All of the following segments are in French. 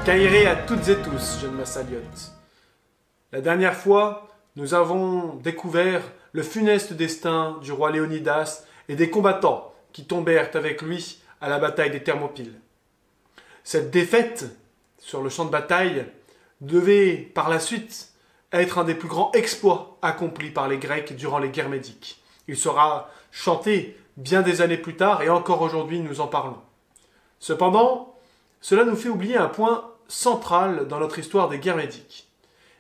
Kairé à toutes et tous, jeune Massaliote. La dernière fois, nous avons découvert le funeste destin du roi Léonidas et des combattants qui tombèrent avec lui à la bataille des Thermopyles. Cette défaite sur le champ de bataille devait par la suite être un des plus grands exploits accomplis par les Grecs durant les guerres médiques. Il sera chanté bien des années plus tard et encore aujourd'hui nous en parlons. Cependant, cela nous fait oublier un point central dans notre histoire des guerres médiques.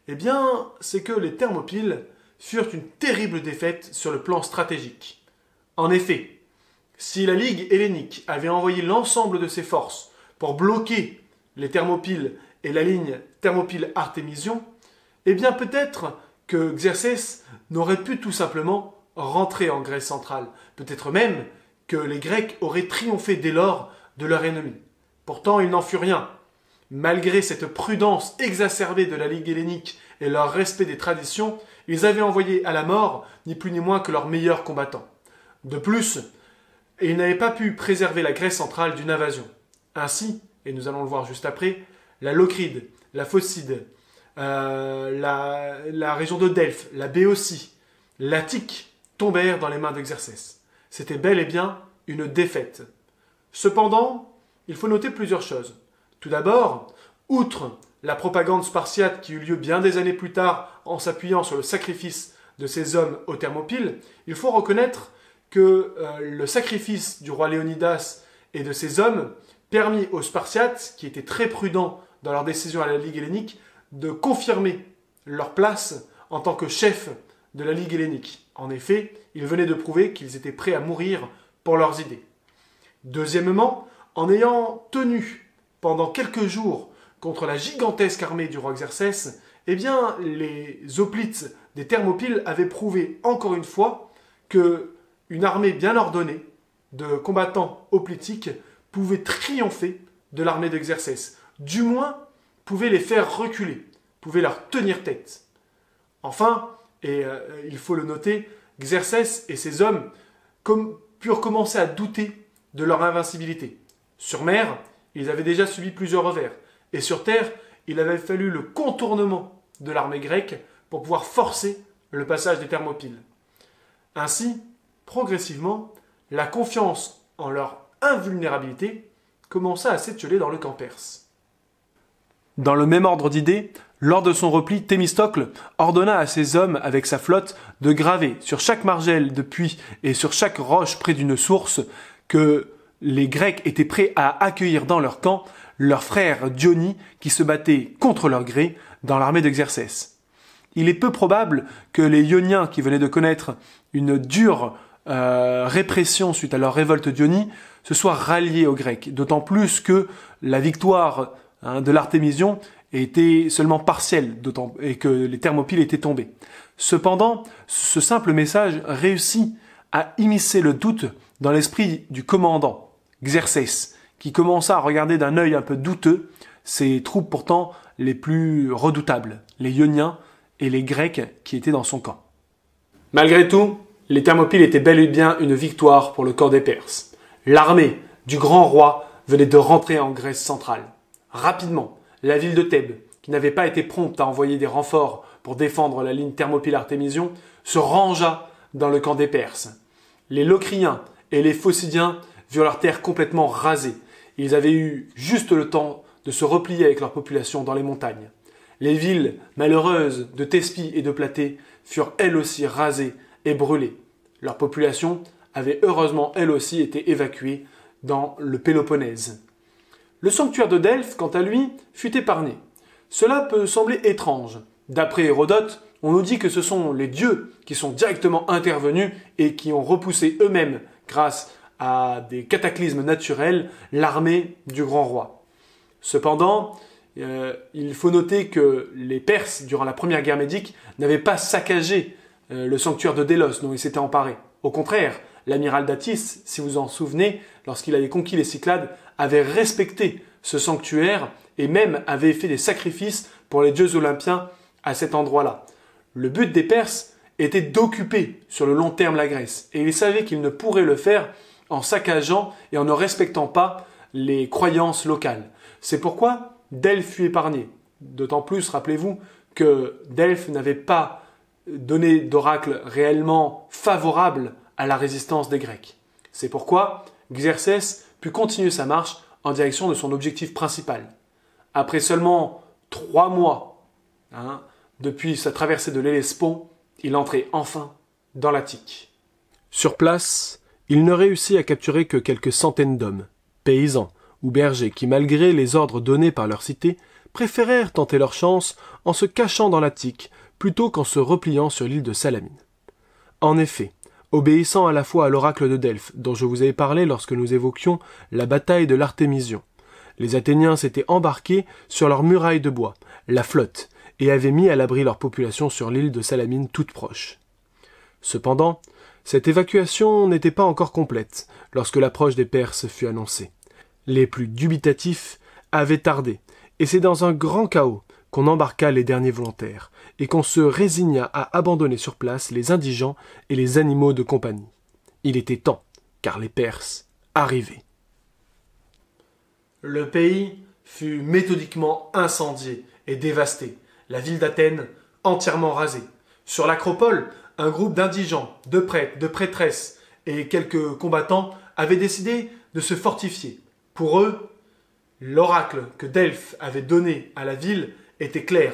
Eh bien, c'est que les Thermopyles furent une terrible défaite sur le plan stratégique. En effet, si la Ligue hellénique avait envoyé l'ensemble de ses forces pour bloquer les Thermopyles et la ligne Thermopyle-Artémision, eh bien peut-être que Xerxès n'aurait pu tout simplement rentrer en Grèce centrale. Peut-être même que les Grecs auraient triomphé dès lors de leur ennemi. Pourtant, il n'en fut rien. Malgré cette prudence exacerbée de la Ligue hellénique et leur respect des traditions, ils avaient envoyé à la mort ni plus ni moins que leurs meilleurs combattants. De plus, ils n'avaient pas pu préserver la Grèce centrale d'une invasion. Ainsi, et nous allons le voir juste après, la Locride, la Phocide, la région de Delphes, la Béotie, l'Attique tombèrent dans les mains de Xerxès. C'était bel et bien une défaite. Cependant, il faut noter plusieurs choses. Tout d'abord, outre la propagande spartiate qui eut lieu bien des années plus tard en s'appuyant sur le sacrifice de ces hommes aux Thermopyles, il faut reconnaître que le sacrifice du roi Léonidas et de ses hommes permit aux Spartiates, qui étaient très prudents dans leur décision à la Ligue hellénique, de confirmer leur place en tant que chef de la Ligue hellénique. En effet, ils venaient de prouver qu'ils étaient prêts à mourir pour leurs idées. Deuxièmement, en ayant tenu pendant quelques jours contre la gigantesque armée du roi Xerxès, eh bien, les hoplites des Thermopyles avaient prouvé encore une fois qu'une armée bien ordonnée de combattants hoplitiques pouvait triompher de l'armée de Xerxès. Du moins, pouvait les faire reculer, pouvait leur tenir tête. Enfin, et il faut le noter, Xerxès et ses hommes purent commencer à douter de leur invincibilité. Sur mer, ils avaient déjà subi plusieurs revers. Et sur terre, il avait fallu le contournement de l'armée grecque pour pouvoir forcer le passage des Thermopyles. Ainsi, progressivement, la confiance en leur invulnérabilité commença à s'étioler dans le camp perse. Dans le même ordre d'idées, lors de son repli, Thémistocle ordonna à ses hommes avec sa flotte de graver sur chaque margelle de puits et sur chaque roche près d'une source que les Grecs étaient prêts à accueillir dans leur camp leurs frères Dionie qui se battaient contre leur gré dans l'armée de Xerxès. Il est peu probable que les Ioniens qui venaient de connaître une dure répression suite à leur révolte Dionie se soient ralliés aux Grecs, d'autant plus que la victoire de l'Artémision était seulement partielle et que les Thermopyles étaient tombés. Cependant, ce simple message réussit à immiscer le doute dans l'esprit du commandant, Xerxès, qui commença à regarder d'un œil un peu douteux ses troupes pourtant les plus redoutables, les Ioniens et les Grecs qui étaient dans son camp. Malgré tout, les Thermopyles étaient bel et bien une victoire pour le camp des Perses. L'armée du grand roi venait de rentrer en Grèce centrale. Rapidement, la ville de Thèbes, qui n'avait pas été prompte à envoyer des renforts pour défendre la ligne Thermopyle-Artémision, se rangea dans le camp des Perses. Les Locriens et les Phocidiens virent leur terre complètement rasée. Ils avaient eu juste le temps de se replier avec leur population dans les montagnes. Les villes malheureuses de Thespie et de Platée furent elles aussi rasées et brûlées. Leur population avait heureusement elle aussi été évacuée dans le Péloponnèse. Le sanctuaire de Delphes, quant à lui, fut épargné. Cela peut sembler étrange. D'après Hérodote, on nous dit que ce sont les dieux qui sont directement intervenus et qui ont repoussé eux-mêmes, grâce à des cataclysmes naturels, l'armée du grand roi. Cependant, il faut noter que les Perses, durant la première guerre médique, n'avaient pas saccagé le sanctuaire de Délos dont ils s'étaient emparés. Au contraire, l'amiral Datis, si vous en souvenez, lorsqu'il avait conquis les Cyclades, avait respecté ce sanctuaire et même avait fait des sacrifices pour les dieux olympiens à cet endroit-là. Le but des Perses était d'occuper sur le long terme la Grèce, et ils savaient qu'ils ne pourraient le faire en saccageant et en ne respectant pas les croyances locales. C'est pourquoi Delphes fut épargné. D'autant plus, rappelez-vous, que Delphes n'avait pas donné d'oracle réellement favorable à la résistance des Grecs. C'est pourquoi Xerxès put continuer sa marche en direction de son objectif principal. Après seulement 3 mois, depuis sa traversée de l'Hellespont, il entrait enfin dans l'Attique. Sur place, il ne réussit à capturer que quelques centaines d'hommes, paysans ou bergers qui, malgré les ordres donnés par leur cité, préférèrent tenter leur chance en se cachant dans l'Attique plutôt qu'en se repliant sur l'île de Salamine. En effet, obéissant à la fois à l'oracle de Delphes, dont je vous avais parlé lorsque nous évoquions la bataille de l'Artémision, les Athéniens s'étaient embarqués sur leur muraille de bois, la flotte, et avaient mis à l'abri leur population sur l'île de Salamine toute proche. Cependant, cette évacuation n'était pas encore complète lorsque l'approche des Perses fut annoncée. Les plus dubitatifs avaient tardé, et c'est dans un grand chaos qu'on embarqua les derniers volontaires, et qu'on se résigna à abandonner sur place les indigents et les animaux de compagnie. Il était temps, car les Perses arrivaient. Le pays fut méthodiquement incendié et dévasté, la ville d'Athènes entièrement rasée. Sur l'acropole, un groupe d'indigents, de prêtres, de prêtresses et quelques combattants avaient décidé de se fortifier. Pour eux, l'oracle que Delphes avait donné à la ville était clair.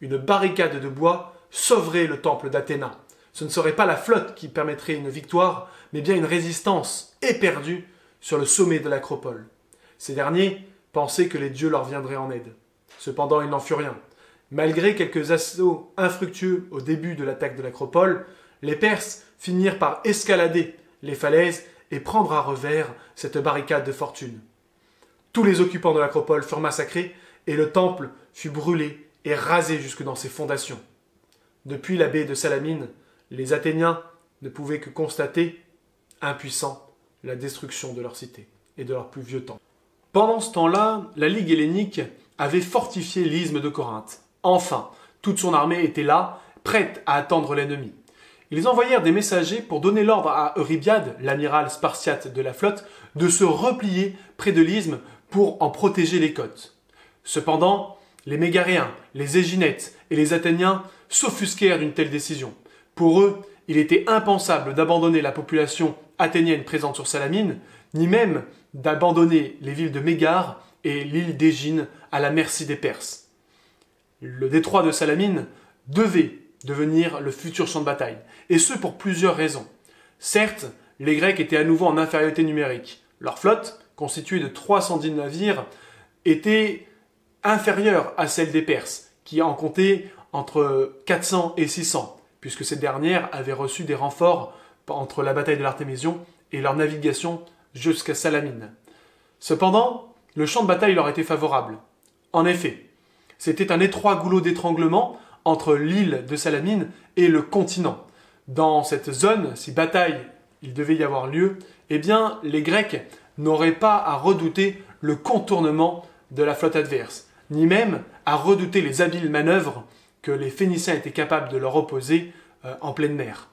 Une barricade de bois sauverait le temple d'Athéna. Ce ne serait pas la flotte qui permettrait une victoire, mais bien une résistance éperdue sur le sommet de l'acropole. Ces derniers pensaient que les dieux leur viendraient en aide. Cependant, il n'en fut rien. Malgré quelques assauts infructueux au début de l'attaque de l'acropole, les Perses finirent par escalader les falaises et prendre à revers cette barricade de fortune. Tous les occupants de l'acropole furent massacrés et le temple fut brûlé et rasé jusque dans ses fondations. Depuis la baie de Salamine, les Athéniens ne pouvaient que constater, impuissants, la destruction de leur cité et de leur plus vieux temple. Pendant ce temps-là, la Ligue hellénique avait fortifié l'isthme de Corinthe. Enfin, toute son armée était là, prête à attendre l'ennemi. Ils envoyèrent des messagers pour donner l'ordre à Eurybiade, l'amiral spartiate de la flotte, de se replier près de l'isthme pour en protéger les côtes. Cependant, les Mégaréens, les Éginètes et les Athéniens s'offusquèrent d'une telle décision. Pour eux, il était impensable d'abandonner la population athénienne présente sur Salamine, ni même d'abandonner les villes de Mégare et l'île d'Égine à la merci des Perses. Le détroit de Salamine devait devenir le futur champ de bataille, et ce pour plusieurs raisons. Certes, les Grecs étaient à nouveau en infériorité numérique. Leur flotte, constituée de 310 navires, était inférieure à celle des Perses, qui en comptaient entre 400 et 600, puisque ces dernières avaient reçu des renforts entre la bataille de l'Artémision et leur navigation jusqu'à Salamine. Cependant, le champ de bataille leur était favorable. En effet, c'était un étroit goulot d'étranglement entre l'île de Salamine et le continent. Dans cette zone, si bataille il devait y avoir lieu, eh bien, les Grecs n'auraient pas à redouter le contournement de la flotte adverse, ni même à redouter les habiles manœuvres que les Phéniciens étaient capables de leur opposer en pleine mer.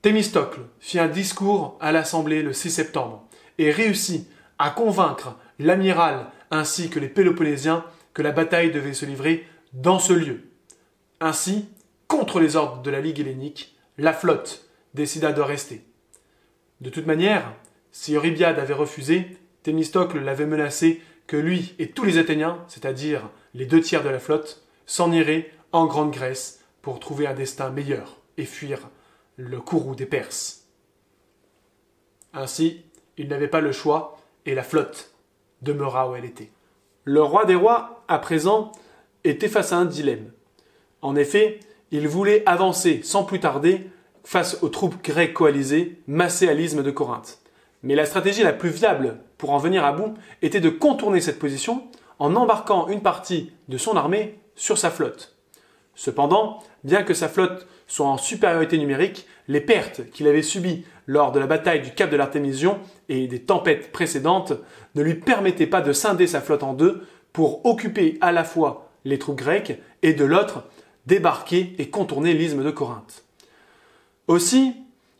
Thémistocle fit un discours à l'Assemblée le 6 septembre et réussit à convaincre l'amiral ainsi que les Péloponnésiens que la bataille devait se livrer dans ce lieu. Ainsi, contre les ordres de la Ligue hellénique, la flotte décida de rester. De toute manière, si Eurybiade avait refusé, Thémistocle l'avait menacé que lui et tous les Athéniens, c'est-à-dire les 2/3 de la flotte, s'en iraient en Grande Grèce pour trouver un destin meilleur et fuir le courroux des Perses. Ainsi, il n'avait pas le choix et la flotte demeura où elle était. Le roi des rois, à présent, était face à un dilemme. En effet, il voulait avancer sans plus tarder face aux troupes grecques coalisées massées à l'isthme de Corinthe. Mais la stratégie la plus viable pour en venir à bout était de contourner cette position en embarquant une partie de son armée sur sa flotte. Cependant, bien que sa flotte soit en supériorité numérique, les pertes qu'il avait subies lors de la bataille du cap de l'Artémision et des tempêtes précédentes ne lui permettaient pas de scinder sa flotte en deux pour occuper à la fois les troupes grecques et de l'autre débarquer et contourner l'isthme de Corinthe. Aussi,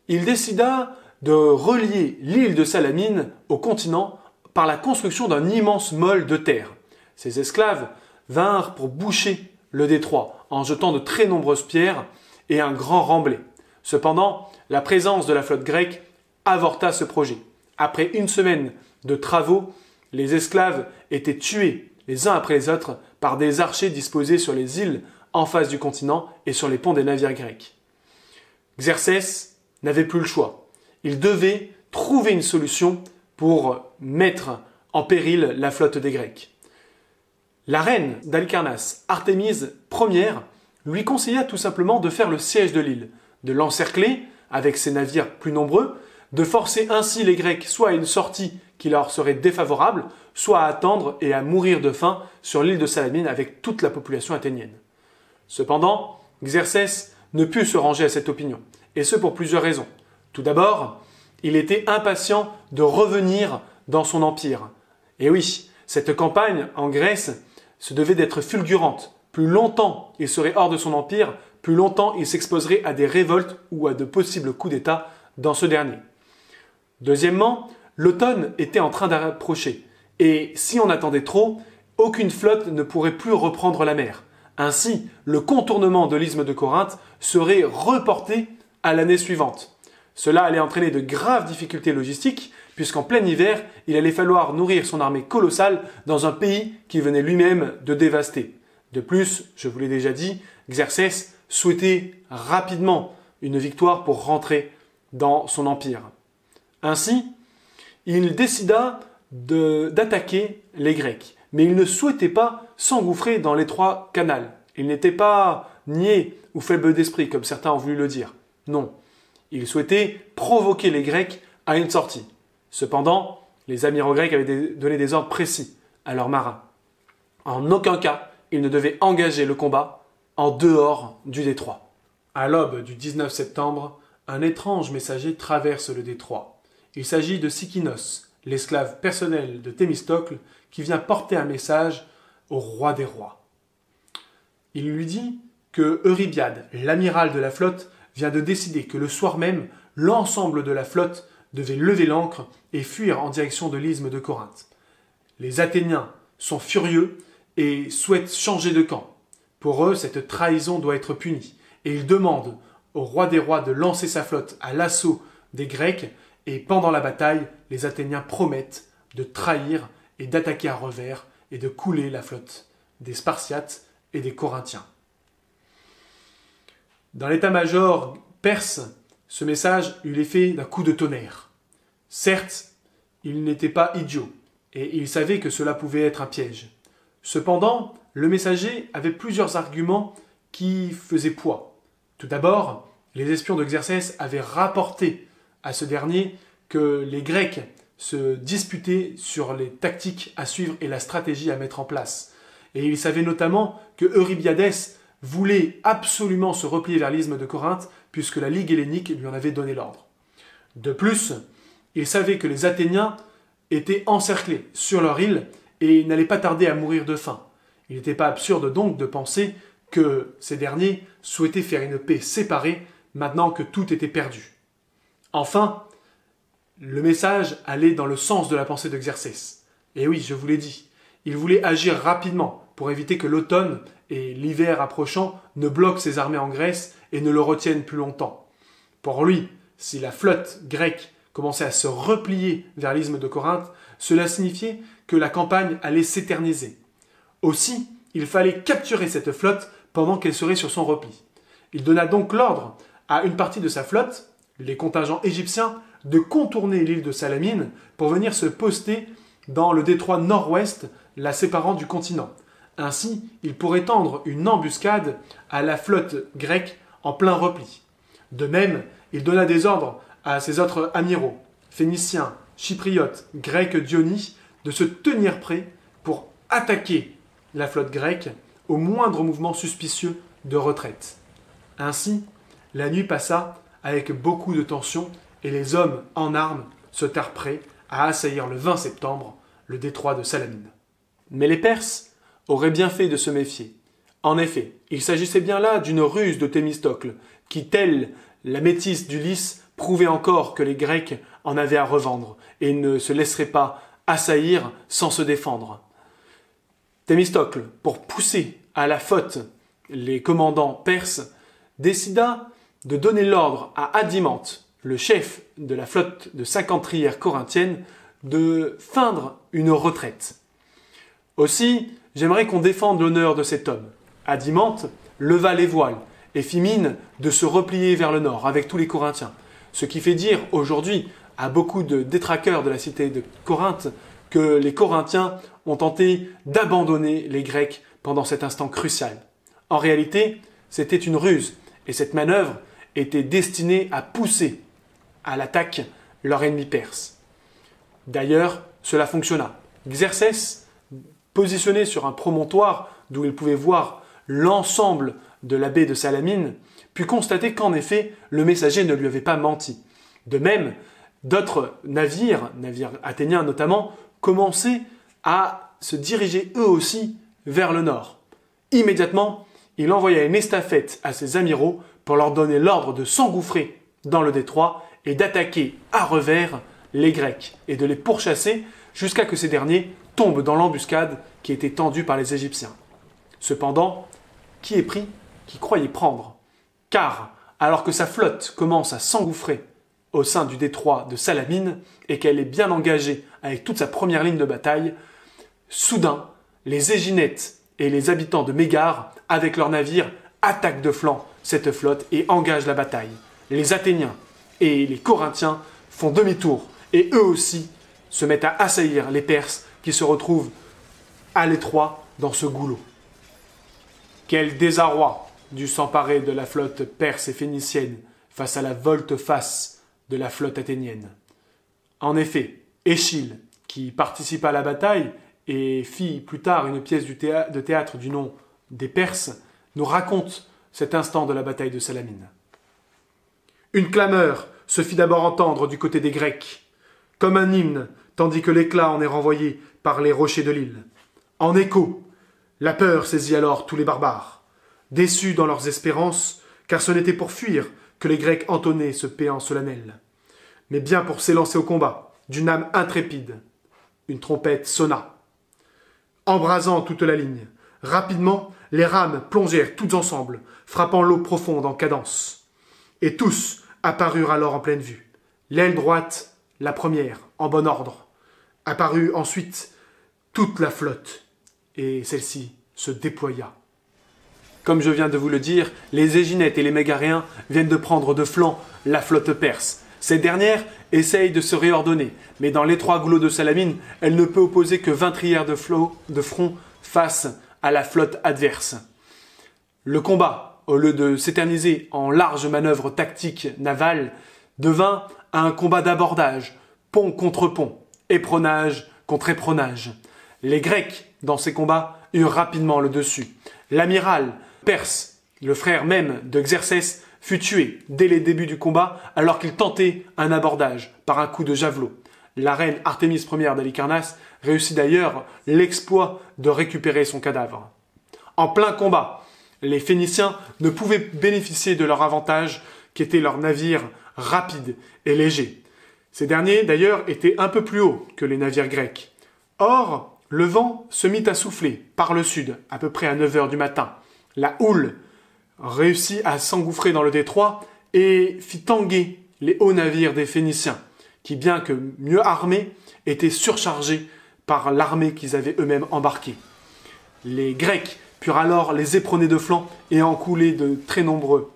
il décida de relier l'île de Salamine au continent par la construction d'un immense môle de terre. Ces esclaves vinrent pour boucher le détroit en jetant de très nombreuses pierres et un grand remblai. Cependant, la présence de la flotte grecque avorta ce projet. Après une semaine de travaux, les esclaves étaient tués les uns après les autres par des archers disposés sur les îles en face du continent et sur les ponts des navires grecs. Xerxès n'avait plus le choix. Il devait trouver une solution pour mettre en péril la flotte des Grecs. La reine d'Halicarnasse, Artémise Ière, lui conseilla tout simplement de faire le siège de l'île, de l'encercler avec ses navires plus nombreux, de forcer ainsi les Grecs soit à une sortie qui leur serait défavorable, soit à attendre et à mourir de faim sur l'île de Salamine avec toute la population athénienne. Cependant, Xerxès ne put se ranger à cette opinion, et ce pour plusieurs raisons. Tout d'abord, il était impatient de revenir dans son empire. Et oui, cette campagne en Grèce se devait d'être fulgurante. Plus longtemps il serait hors de son empire, plus longtemps il s'exposerait à des révoltes ou à de possibles coups d'État dans ce dernier. Deuxièmement, l'automne était en train d'approcher, et si on attendait trop, aucune flotte ne pourrait plus reprendre la mer. Ainsi, le contournement de l'isthme de Corinthe serait reporté à l'année suivante. Cela allait entraîner de graves difficultés logistiques, puisqu'en plein hiver, il allait falloir nourrir son armée colossale dans un pays qu'il venait lui-même de dévaster. De plus, je vous l'ai déjà dit, Xerxès souhaitait rapidement une victoire pour rentrer dans son empire. Ainsi, il décida d'attaquer les Grecs, mais il ne souhaitait pas s'engouffrer dans l'étroit canal. Il n'était pas niais ou faible d'esprit, comme certains ont voulu le dire. Non, il souhaitait provoquer les Grecs à une sortie. Cependant, les amiraux grecs avaient donné des ordres précis à leurs marins. En aucun cas, ils ne devaient engager le combat en dehors du détroit. À l'aube du 19 septembre, un étrange messager traverse le détroit. Il s'agit de Sikinos, l'esclave personnel de Thémistocle, qui vient porter un message au roi des rois. Il lui dit que Eurybiade, l'amiral de la flotte, vient de décider que le soir même, l'ensemble de la flotte devait lever l'ancre et fuir en direction de l'isthme de Corinthe. Les Athéniens sont furieux et souhaitent changer de camp. Pour eux, cette trahison doit être punie, et ils demandent au roi des rois de lancer sa flotte à l'assaut des Grecs, et pendant la bataille, les Athéniens promettent de trahir et d'attaquer à revers et de couler la flotte des Spartiates et des Corinthiens. Dans l'état-major perse, ce message eut l'effet d'un coup de tonnerre. Certes, il n'était pas idiot, et il savait que cela pouvait être un piège. Cependant, le messager avait plusieurs arguments qui faisaient poids. Tout d'abord, les espions de Xerxès avaient rapporté à ce dernier que les Grecs se disputaient sur les tactiques à suivre et la stratégie à mettre en place. Et il savait notamment que Eurybiades voulait absolument se replier vers l'isthme de Corinthe puisque la Ligue hellénique lui en avait donné l'ordre. De plus, il savait que les Athéniens étaient encerclés sur leur île et n'allaient pas tarder à mourir de faim. Il n'était pas absurde donc de penser que ces derniers souhaitaient faire une paix séparée maintenant que tout était perdu. Enfin, le message allait dans le sens de la pensée de Xerxès. Et oui, je vous l'ai dit, il voulait agir rapidement pour éviter que l'automne et l'hiver approchant ne bloquent ses armées en Grèce et ne le retiennent plus longtemps. Pour lui, si la flotte grecque commençait à se replier vers l'isthme de Corinthe, cela signifiait que la campagne allait s'éterniser. Aussi, il fallait capturer cette flotte pendant qu'elle serait sur son repli. Il donna donc l'ordre à une partie de sa flotte, les contingents égyptiens, de contourner l'île de Salamine pour venir se poster dans le détroit nord-ouest, la séparant du continent. Ainsi, il pourrait tendre une embuscade à la flotte grecque en plein repli. De même, il donna des ordres à ses autres amiraux, phéniciens, chypriotes, grecs d'Ionie, de se tenir prêts pour attaquer la flotte grecque au moindre mouvement suspicieux de retraite. Ainsi, la nuit passa avec beaucoup de tension et les hommes en armes se tinrent prêts à assaillir le 20 septembre le détroit de Salamine. Mais les Perses auraient bien fait de se méfier. En effet, il s'agissait bien là d'une ruse de Thémistocle, qui, telle la métisse d'Ulysse, prouvait encore que les Grecs en avaient à revendre et ne se laisseraient pas assaillir sans se défendre. Thémistocle, pour pousser à la faute les commandants perses, décida de donner l'ordre à Adimante, le chef de la flotte de 50 trières corinthiennes, de feindre une retraite. Aussi, j'aimerais qu'on défende l'honneur de cet homme. Adimante leva les voiles et fit mine de se replier vers le nord avec tous les Corinthiens. Ce qui fait dire aujourd'hui à beaucoup de détraqueurs de la cité de Corinthe que les Corinthiens ont tenté d'abandonner les Grecs pendant cet instant crucial. En réalité, c'était une ruse et cette manœuvre était destinée à pousser à l'attaque leur ennemi perse. D'ailleurs, cela fonctionna. Xerxès, positionné sur un promontoire d'où il pouvait voir l'ensemble de la baie de Salamine, put constater qu'en effet, le messager ne lui avait pas menti. De même, d'autres navires athéniens notamment, commençaient à se diriger eux aussi vers le nord. Immédiatement, il envoya une estafette à ses amiraux pour leur donner l'ordre de s'engouffrer dans le détroit et d'attaquer à revers les Grecs et de les pourchasser jusqu'à que ces derniers tombent dans l'embuscade qui était tendue par les Égyptiens. Cependant, qui est pris qui croyait prendre? Car, alors que sa flotte commence à s'engouffrer au sein du détroit de Salamine et qu'elle est bien engagée avec toute sa première ligne de bataille, soudain, les Éginettes et les habitants de Mégare, avec leurs navires, attaquent de flanc cette flotte et engagent la bataille. Les Athéniens et les Corinthiens font demi-tour et eux aussi se mettent à assaillir les Perses qui se retrouvent à l'étroit dans ce goulot. Quel désarroi dut s'emparer de la flotte perse et phénicienne face à la volte-face de la flotte athénienne. En effet, Échille, qui participa à la bataille et fit plus tard une pièce de théâtre du nom des Perses, nous raconte cet instant de la bataille de Salamine. Une clameur se fit d'abord entendre du côté des Grecs, comme un hymne, tandis que l'éclat en est renvoyé par les rochers de l'île. En écho, la peur saisit alors tous les barbares, déçus dans leurs espérances, car ce n'était pour fuir que les Grecs entonnaient ce péant solennel, mais bien pour s'élancer au combat, d'une âme intrépide. Une trompette sonna, embrasant toute la ligne. Rapidement, les rames plongèrent toutes ensemble, frappant l'eau profonde en cadence. Et tous apparurent alors en pleine vue. L'aile droite, la première, en bon ordre. Apparut ensuite toute la flotte, et celle-ci se déploya. Comme je viens de vous le dire, les Éginettes et les Mégaréens viennent de prendre de flanc la flotte perse. Cette dernière essaye de se réordonner, mais dans l'étroit goulot de Salamine, elle ne peut opposer que 20 trières de front face à la flotte adverse. Le combat, au lieu de s'éterniser en large manœuvre tactique navale, devint un combat d'abordage, pont contre pont, éperonage contre éperonage. Les Grecs, dans ces combats, eurent rapidement le dessus. L'amiral perse, le frère même de Xerxès, fut tué dès les débuts du combat alors qu'il tentait un abordage par un coup de javelot. La reine Artémis Ier d'Halicarnasse réussit d'ailleurs l'exploit de récupérer son cadavre. En plein combat, les Phéniciens ne pouvaient bénéficier de leur avantage qui était leurs navires rapides et légers. Ces derniers d'ailleurs étaient un peu plus hauts que les navires grecs. Or, le vent se mit à souffler par le sud, à peu près à 9 heures du matin. La houle réussit à s'engouffrer dans le détroit et fit tanguer les hauts navires des Phéniciens, qui, bien que mieux armés, étaient surchargés par l'armée qu'ils avaient eux-mêmes embarquée. Les Grecs purent alors les éperonner de flanc et en couler de très nombreux.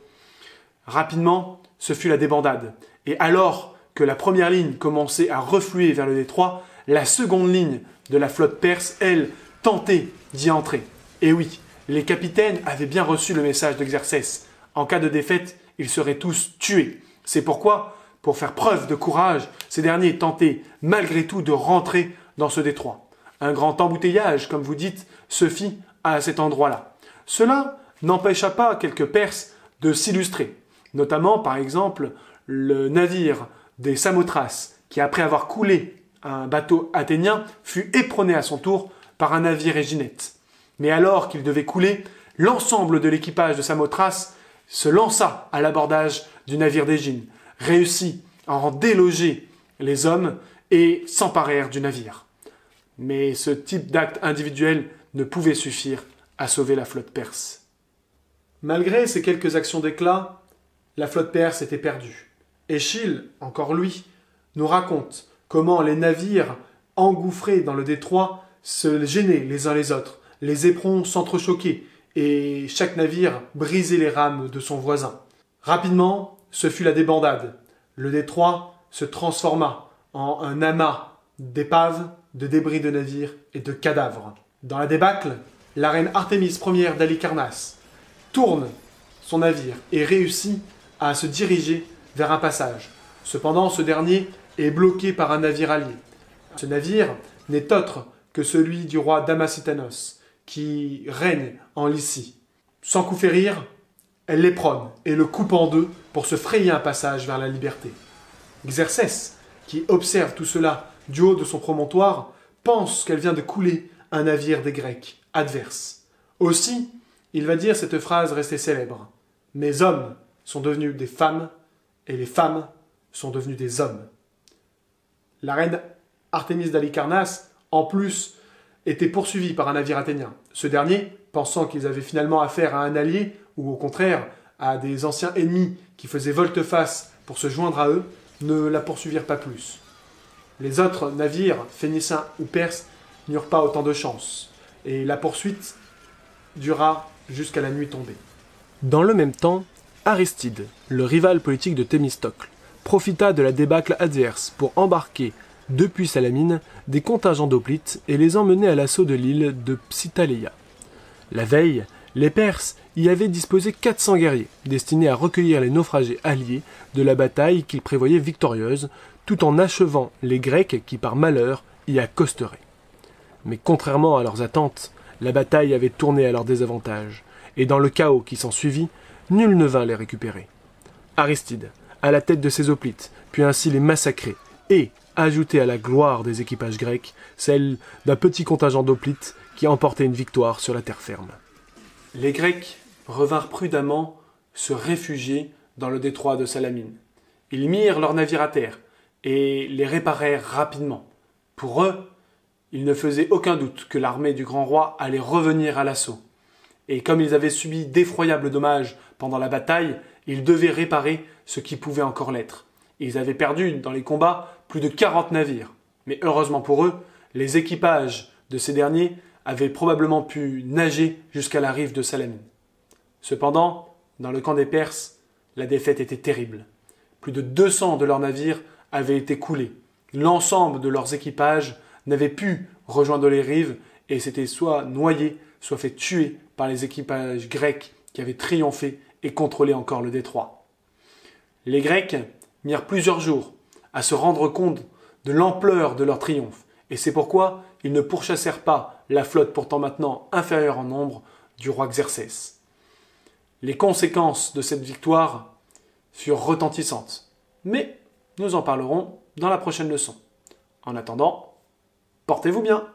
Rapidement, ce fut la débandade. Et alors que la première ligne commençait à refluer vers le détroit, la seconde ligne de la flotte perse, elle, tentait d'y entrer. Et oui, les capitaines avaient bien reçu le message de Xerxès. En cas de défaite, ils seraient tous tués. C'est pourquoi, pour faire preuve de courage, ces derniers tentaient malgré tout de rentrer dans ce détroit. Un grand embouteillage, comme vous dites, se fit à cet endroit-là. Cela n'empêcha pas quelques Perses de s'illustrer, notamment par exemple le navire des Samothraces, qui après avoir coulé un bateau athénien, fut éperonné à son tour par un navire éginète. Mais alors qu'il devait couler, l'ensemble de l'équipage de Samothrace se lança à l'abordage du navire d'Égine, réussit à en déloger les hommes et s'emparèrent du navire. Mais ce type d'acte individuel ne pouvaient suffire à sauver la flotte perse. Malgré ces quelques actions d'éclat, la flotte perse était perdue. Échille, encore lui, nous raconte comment les navires engouffrés dans le détroit se gênaient les uns les autres, les éperons s'entrechoquaient et chaque navire brisait les rames de son voisin. Rapidement, ce fut la débandade. Le détroit se transforma en un amas d'épaves, de débris de navires et de cadavres. Dans la débâcle, la reine Artémise Ier d'Halicarnasse tourne son navire et réussit à se diriger vers un passage. Cependant, ce dernier est bloqué par un navire allié. Ce navire n'est autre que celui du roi Damasiténos, qui règne en Lycie. Sans coup férir, elle l'éperonne et le coupe en deux pour se frayer un passage vers la liberté. Xerxès, qui observe tout cela du haut de son promontoire, pense qu'elle vient de couler un navire des Grecs, adverse. Aussi, il va dire cette phrase restée célèbre. « Mes hommes sont devenus des femmes, et les femmes sont devenues des hommes. » La reine Artémise d'Halicarnasse, en plus, était poursuivie par un navire athénien. Ce dernier, pensant qu'ils avaient finalement affaire à un allié, ou au contraire à des anciens ennemis qui faisaient volte-face pour se joindre à eux, ne la poursuivirent pas plus. Les autres navires, phéniciens ou perses, n'eurent pas autant de chance, et la poursuite dura jusqu'à la nuit tombée. Dans le même temps, Aristide, le rival politique de Thémistocle, profita de la débâcle adverse pour embarquer, depuis Salamine, des contingents d'hoplites et les emmener à l'assaut de l'île de Psytaléia. La veille, les Perses y avaient disposé 400 guerriers, destinés à recueillir les naufragés alliés de la bataille qu'ils prévoyaient victorieuse, tout en achevant les Grecs qui, par malheur, y accosteraient. Mais contrairement à leurs attentes, la bataille avait tourné à leur désavantage, et dans le chaos qui s'ensuivit, nul ne vint les récupérer. Aristide, à la tête de ses hoplites, put ainsi les massacrer, et ajouter à la gloire des équipages grecs celle d'un petit contingent d'hoplites qui emportait une victoire sur la terre ferme. Les Grecs revinrent prudemment se réfugier dans le détroit de Salamine. Ils mirent leurs navires à terre et les réparèrent rapidement. Pour eux, il ne faisait aucun doute que l'armée du grand roi allait revenir à l'assaut. Et comme ils avaient subi d'effroyables dommages pendant la bataille, ils devaient réparer ce qui pouvait encore l'être. Ils avaient perdu dans les combats plus de 40 navires. Mais heureusement pour eux, les équipages de ces derniers avaient probablement pu nager jusqu'à la rive de Salamine. Cependant, dans le camp des Perses, la défaite était terrible. Plus de 200 de leurs navires avaient été coulés. L'ensemble de leurs équipages n'avaient pu rejoindre les rives et s'étaient soit noyés, soit fait tuer par les équipages grecs qui avaient triomphé et contrôlé encore le détroit. Les Grecs mirent plusieurs jours à se rendre compte de l'ampleur de leur triomphe, et c'est pourquoi ils ne pourchassèrent pas la flotte pourtant maintenant inférieure en nombre du roi Xerxès. Les conséquences de cette victoire furent retentissantes, mais nous en parlerons dans la prochaine leçon. En attendant, portez-vous bien.